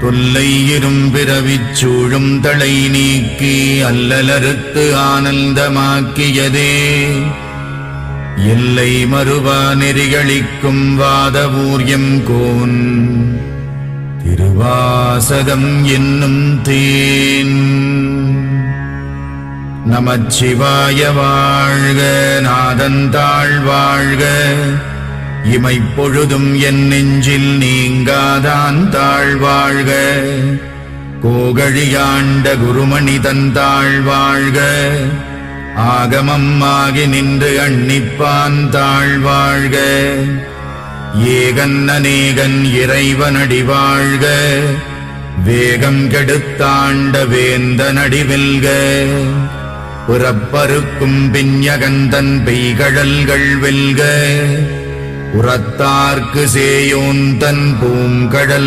தொல்லை இரும்பிறவிச் சூழும் தளை நீக்கி அல்லலறுத்து ஆனந்தமாக்கியதே எல்லை மறுவா நெறிகளிக்கும் வாதவூர்யம் கோன் திருவாசகம் என்னும் தேன். நமச்சிவாய வாழ்க, நாதந்தாள் வாழ்க, இமைப்பொழுதும் என் நெஞ்சில் நீங்காதான் தாழ்வாழ்க. கோகழியாண்ட குருமணி தந்தாள் வாழ்க, ஆகமம் ஆகி நின்று அன்னிப்பான் தாழ்வாழ்க. ஏகன் அநேகன் இறைவனடி வாழ்க, வேகம் கெடுத்தாண்ட வேந்தனடி வெல்க. புறப்பருக்கும் பிஞகந்தன் பெய்கடல்கள் வெல்க, உரத்தார்க்கு சேயோன் தன் பூங்கடல்